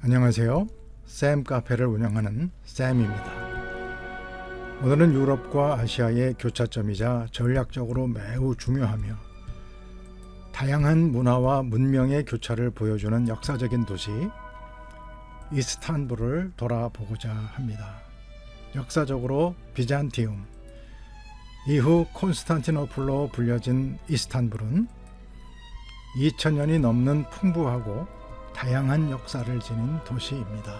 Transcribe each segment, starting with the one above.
안녕하세요. 샘 카페를 운영하는 샘입니다. 오늘은 유럽과 아시아의 교차점이자 전략적으로 매우 중요하며 다양한 문화와 문명의 교차를 보여주는 역사적인 도시 이스탄불을 돌아보고자 합니다. 역사적으로 비잔티움, 이후 콘스탄티노플로 불려진 이스탄불은 2000년이 넘는 풍부하고 다양한 역사를 지닌 도시입니다.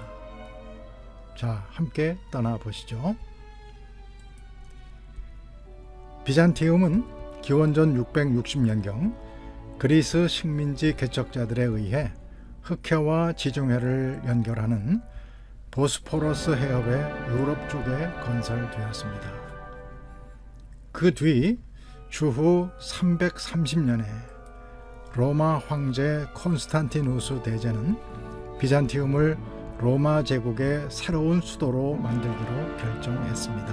자, 함께 떠나보시죠. 비잔티움은 기원전 660년경 그리스 식민지 개척자들에 의해 흑해와 지중해를 연결하는 보스포러스 해협의 유럽 쪽에 건설되었습니다. 그 뒤 주후 330년에 로마 황제 콘스탄티누스 대제는 비잔티움을 로마 제국의 새로운 수도로 만들기로 결정했습니다.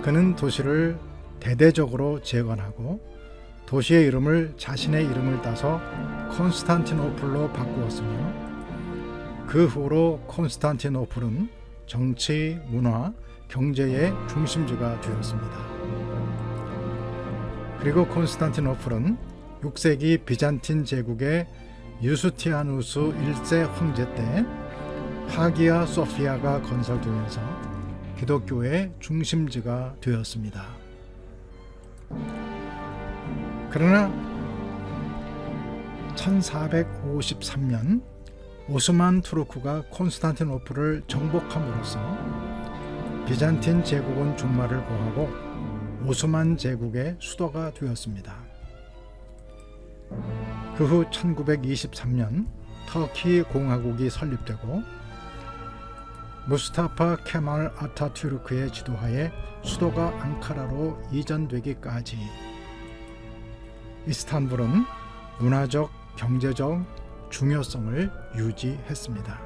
그는 도시를 대대적으로 재건하고 도시의 이름을 자신의 이름을 따서 콘스탄티노플로 바꾸었으며 그 후로 콘스탄티노플은 정치, 문화, 경제의 중심지가 되었습니다. 그리고 콘스탄티노플은 6세기 비잔틴 제국의 유스티아누스 1세 황제 때 하기야 소피아가 건설되면서 기독교의 중심지가 되었습니다. 그러나 1453년 오스만 투르크가 콘스탄티노플을 정복함으로써 비잔틴 제국은 종말을 고하고 오스만 제국의 수도가 되었습니다. 그 후 1923년 터키 공화국이 설립되고 무스타파 케말 아타투르크의 지도하에 수도가 앙카라로 이전되기까지 이스탄불은 문화적, 경제적 중요성을 유지했습니다.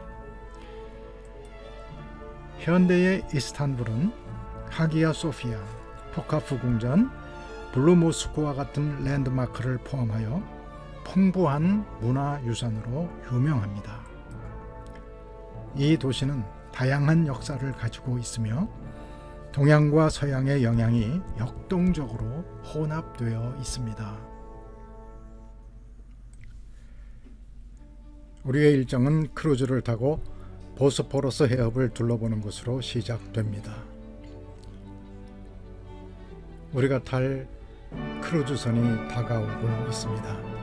현대의 이스탄불은 하기야 소피아, 포카프 궁전, 블루모스크와 같은 랜드마크를 포함하여 풍부한 문화유산으로 유명합니다. 이 도시는 다양한 역사를 가지고 있으며 동양과 서양의 영향이 역동적으로 혼합되어 있습니다. 우리의 일정은 크루즈를 타고 보스포러스 해협을 둘러보는 것으로 시작됩니다. 우리가 탈 크루즈선이 다가오고 있습니다.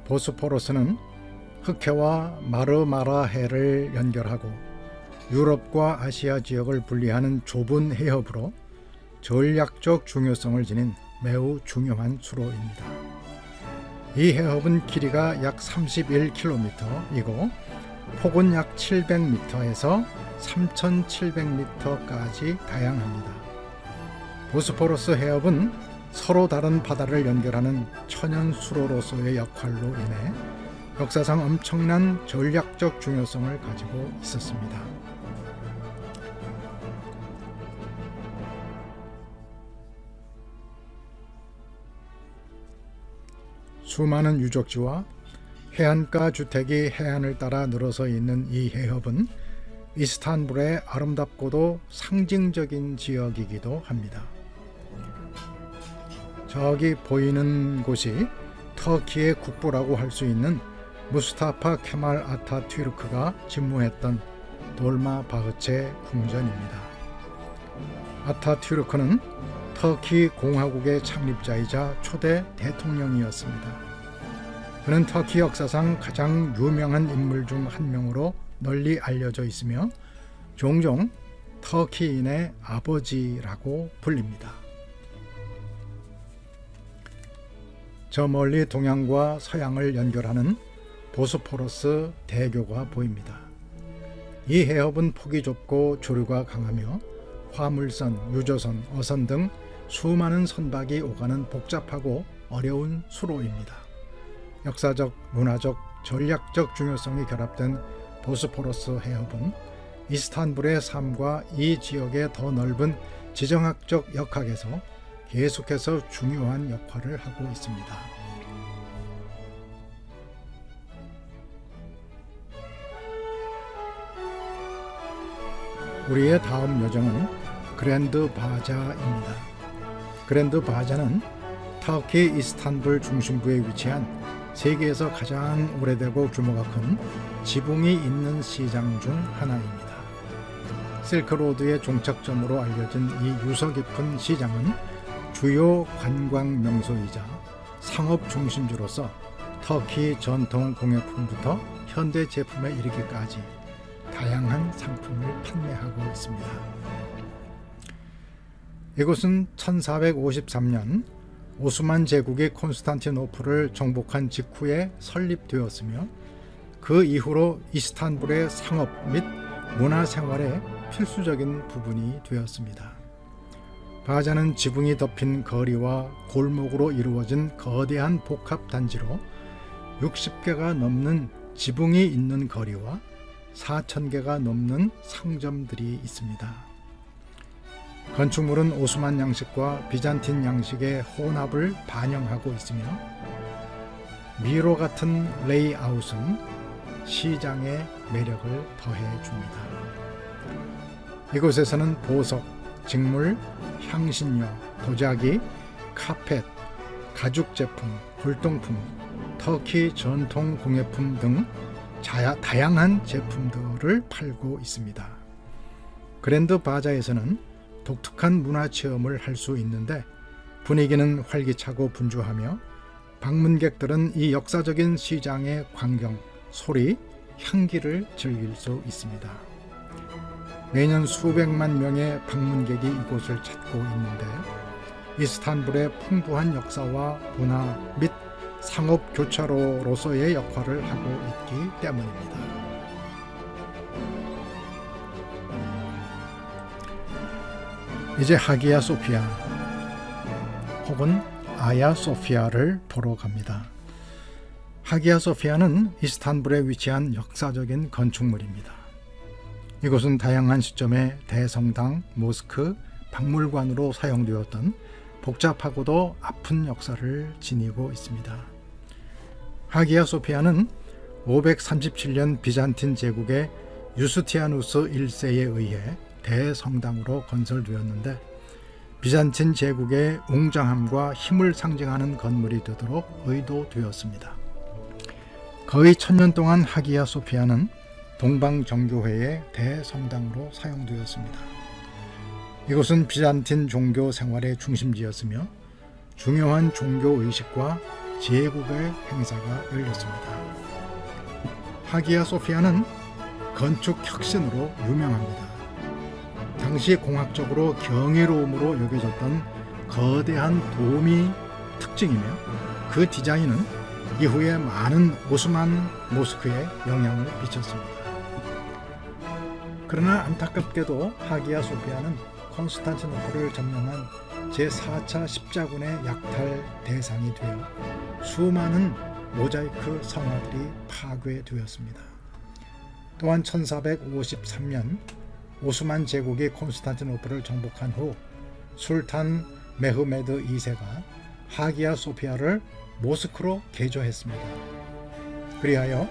보스포러스는 흑해와 마르마라 해를 연결하고 유럽과 아시아 지역을 분리하는 좁은 해협으로 전략적 중요성을 지닌 매우 중요한 수로입니다. 이 해협은 길이가 약 31km이고 폭은 약 700m에서 3700m까지 다양합니다. 보스포러스 해협은 서로 다른 바다를 연결하는 천연 수로로서의 역할로 인해 역사상 엄청난 전략적 중요성을 가지고 있었습니다. 수많은 유적지와 해안가 주택이 해안을 따라 늘어서 있는 이 해협은 이스탄불의 아름답고도 상징적인 지역이기도 합니다. 저기 보이는 곳이 터키의 국보라고 할 수 있는 무스타파 케말 아타투르크가 집무했던 돌마바흐체 궁전입니다. 아타투르크는 터키 공화국의 창립자이자 초대 대통령이었습니다. 그는 터키 역사상 가장 유명한 인물 중 한 명으로 널리 알려져 있으며 종종 터키인의 아버지라고 불립니다. 저 멀리 동양과 서양을 연결하는 보스포러스 대교가 보입니다. 이 해협은 폭이 좁고 조류가 강하며 화물선, 유조선, 어선 등 수많은 선박이 오가는 복잡하고 어려운 수로입니다. 역사적, 문화적, 전략적 중요성이 결합된 보스포러스 해협은 이스탄불의 삶과 이 지역의 더 넓은 지정학적 역학에서 계속해서 중요한 역할을 하고 있습니다. 우리의 다음 요정은 그랜드 바자입니다. 그랜드 바자는 터키 이스탄불 중심부에 위치한 세계에서 가장 오래되고 규모가 큰 지붕이 있는 시장 중 하나입니다. 실크로드의 종착점으로 알려진 이 유서 깊은 시장은 주요 관광 명소이자 상업 중심지로서 터키 전통 공예품부터 현대 제품에 이르기까지 다양한 상품을 판매하고 있습니다. 이곳은 1453년 오스만 제국이 콘스탄티노플을 정복한 직후에 설립되었으며 그 이후로 이스탄불의 상업 및 문화생활의 필수적인 부분이 되었습니다. 바자는 지붕이 덮인 거리와 골목으로 이루어진 거대한 복합단지로 60개가 넘는 지붕이 있는 거리와 4,000개가 넘는 상점들이 있습니다. 건축물은 오스만 양식과 비잔틴 양식의 혼합을 반영하고 있으며 미로 같은 레이아웃은 시장의 매력을 더해줍니다. 이곳에서는 보석, 직물, 향신료, 도자기, 카펫, 가죽 제품, 골동품, 터키 전통 공예품 등 다양한 제품들을 팔고 있습니다. 그랜드 바자에서는 독특한 문화 체험을 할 수 있는데 분위기는 활기차고 분주하며 방문객들은 이 역사적인 시장의 광경, 소리, 향기를 즐길 수 있습니다. 매년 수백만 명의 방문객이 이곳을 찾고 있는데 이스탄불의 풍부한 역사와 문화 및 상업 교차로로서의 역할을 하고 있기 때문입니다. 이제 하기야 소피아 혹은 아야 소피아를 보러 갑니다. 하기야 소피아는 이스탄불에 위치한 역사적인 건축물입니다. 이곳은 다양한 시점에 대성당, 모스크, 박물관으로 사용되었던 복잡하고도 아픈 역사를 지니고 있습니다. 하기야 소피아는 537년 비잔틴 제국의 유스티아누스 1세에 의해 대성당으로 건설되었는데 비잔틴 제국의 웅장함과 힘을 상징하는 건물이 되도록 의도되었습니다. 거의 1000년 동안 하기야 소피아는 동방정교회의 대성당으로 사용되었습니다. 이곳은 비잔틴 종교 생활의 중심지였으며 중요한 종교 의식과 제국의 행사가 열렸습니다. 하기야 소피아는 건축 혁신으로 유명합니다. 당시 공학적으로 경이로움으로 여겨졌던 거대한 돔이 특징이며 그 디자인은 이후에 많은 오스만 모스크에 영향을 미쳤습니다. 그러나 안타깝게도 하기야 소피아는 콘스탄티노플을 점령한 제4차 십자군의 약탈 대상이 되어 수많은 모자이크 성화들이 파괴되었습니다. 또한 1453년 오스만 제국이 콘스탄티노플을 정복한 후 술탄 메흐메드 2세가 하기야 소피아를 모스크로 개조했습니다. 그리하여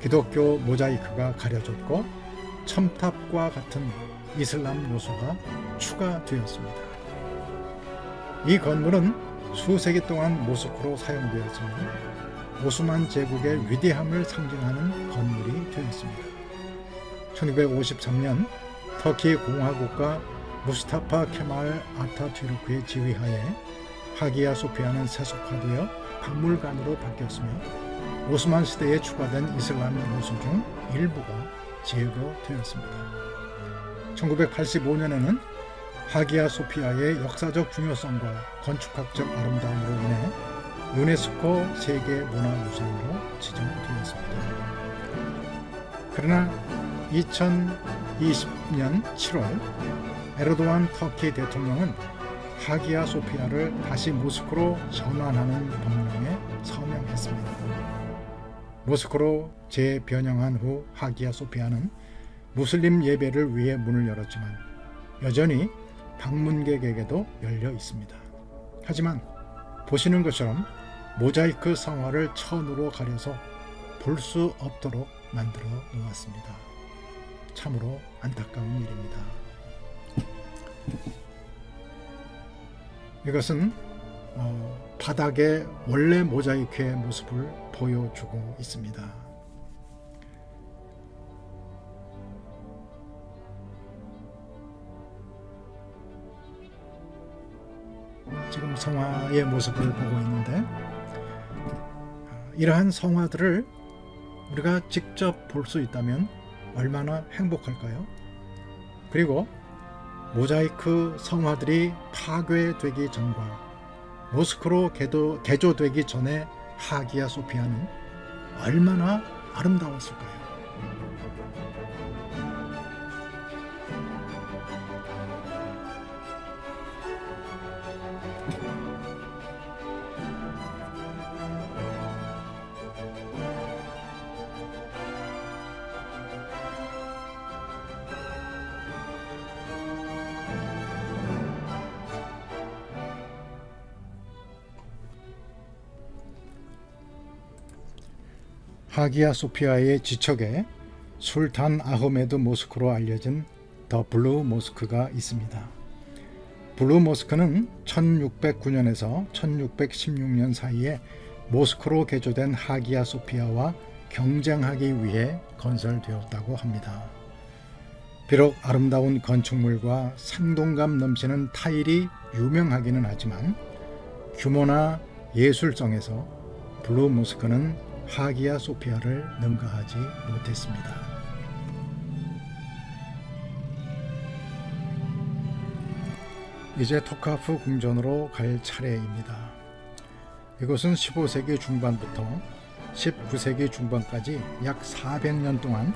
기독교 모자이크가 가려졌고 첨탑과 같은 이슬람 요소가 추가되었습니다. 이 건물은 수세기 동안 모스크로 사용되었으며 오스만 제국의 위대함을 상징하는 건물이 되었습니다. 1953년 터키 공화국가 무스타파 케말 아타투르크의 지휘하에 하기야 소피아는 세속화되어 박물관으로 바뀌었으며 오스만 시대에 추가된 이슬람 요소 중 일부가 제거되었습니다. 1985년에는 하기야 소피아의 역사적 중요성과 건축학적 아름다움으로 인해 유네스코 세계문화유산으로 지정되었습니다. 그러나 2020년 7월 에르도안 터키 대통령은 하기야 소피아를 다시 모스크로 전환하는 법령에 서명했습니다. 모스크로 재변형한 후 하기야 소피아는 무슬림 예배를 위해 문을 열었지만 여전히 방문객에게도 열려 있습니다. 하지만 보시는 것처럼 모자이크 성화를 천으로 가려서 볼 수 없도록 만들어 놓았습니다. 참으로 안타까운 일입니다. 이것은 바닥의 원래 모자이크의 모습을 보여주고 있습니다. 지금 성화의 모습을 보고 있는데, 이러한 성화들을 우리가 직접 볼 수 있다면 얼마나 행복할까요? 그리고 모자이크 성화들이 파괴되기 전과 모스크로 개조되기 전에 하기야 소피아는 얼마나 아름다웠을까요? 하기야 소피아의 지척에 술탄 아흐메드 모스크로 알려진 더 블루 모스크가 있습니다. 블루 모스크는 1609년에서 1616년 사이에 모스크로 개조된 하기야 소피아와 경쟁하기 위해 건설되었다고 합니다. 비록 아름다운 건축물과 생동감 넘치는 타일이 유명하기는 하지만 규모나 예술성에서 블루 모스크는 하기야 소피아를 능가하지 못했습니다. 이제 토카프 궁전으로 갈 차례입니다. 이곳은 15세기 중반부터 19세기 중반까지 약 400년 동안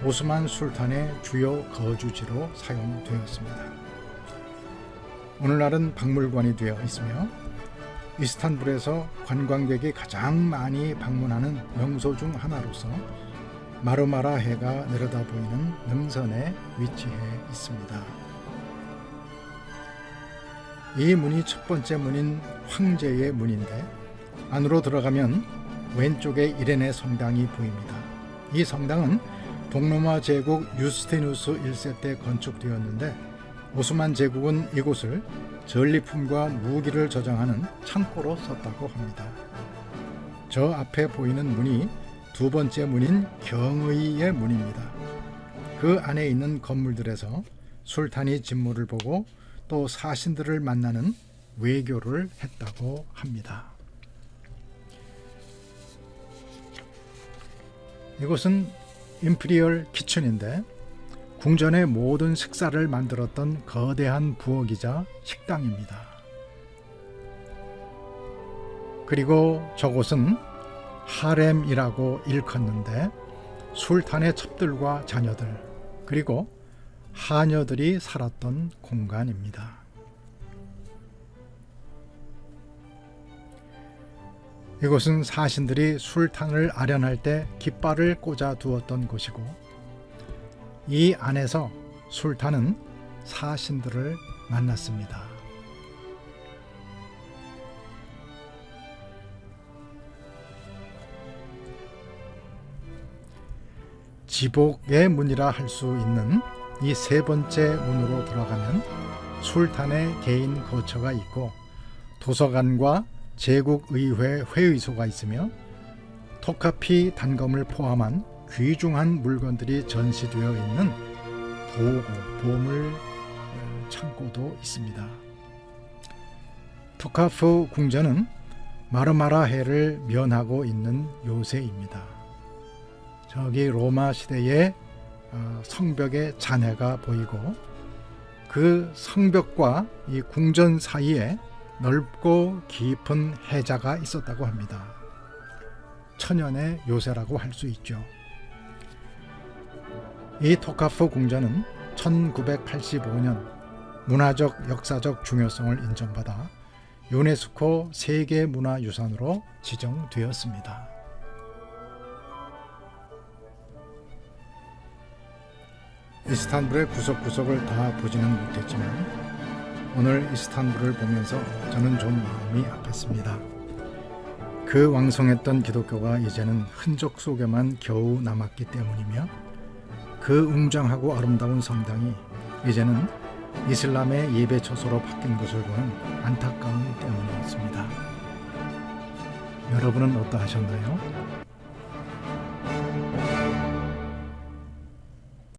오스만 술탄의 주요 거주지로 사용되었습니다. 오늘날은 박물관이 되어 있으며 이스탄불에서 관광객이 가장 많이 방문하는 명소 중 하나로서 마르마라 해가 내려다 보이는 능선에 위치해 있습니다. 이 문이 첫 번째 문인 황제의 문인데, 안으로 들어가면 왼쪽에 이레네 성당이 보입니다. 이 성당은 동로마 제국 유스티누스 1세 때 건축되었는데, 오스만 제국은 이곳을 전리품과 무기를 저장하는 창고로 썼다고 합니다. 저 앞에 보이는 문이 두 번째 문인 경의의 문입니다. 그 안에 있는 건물들에서 술탄이 진모를 보고 또 사신들을 만나는 외교를 했다고 합니다. 이곳은 임피리얼 키친인데, 궁전의 모든 식사를 만들었던 거대한 부엌이자 식당입니다. 그리고 저곳은 하렘이라고 일컫는데, 술탄의 첩들과 자녀들 그리고 하녀들이 살았던 공간입니다. 이곳은 사신들이 술탄을 아련할 때 깃발을 꽂아 두었던 곳이고, 이 안에서 술탄은 사신들을 만났습니다. 지복의 문이라 할 수 있는 이 세 번째 문으로 들어가면 술탄의 개인 거처가 있고, 도서관과 제국의회 회의소가 있으며 토카피 단검을 포함한 귀중한 물건들이 전시되어 있는 보물 창고도 있습니다. 토카프 궁전은 마르마라 해를 면하고 있는 요새입니다. 저기 로마 시대의 성벽의 잔해가 보이고, 그 성벽과 이 궁전 사이에 넓고 깊은 해자가 있었다고 합니다. 천연의 요새라고 할 수 있죠. 이 토카프 궁전은 1985년 문화적 역사적 중요성을 인정받아 유네스코 세계문화유산으로 지정되었습니다. 이스탄불의 구석구석을 다 보지는 못했지만 오늘 이스탄불을 보면서 저는 좀 마음이 아팠습니다. 그 왕성했던 기독교가 이제는 흔적 속에만 겨우 남았기 때문이며 그 웅장하고 아름다운 성당이 이제는 이슬람의 예배 처소로 바뀐 것을 보는 안타까움 때문이었습니다. 여러분은 어떠하셨나요?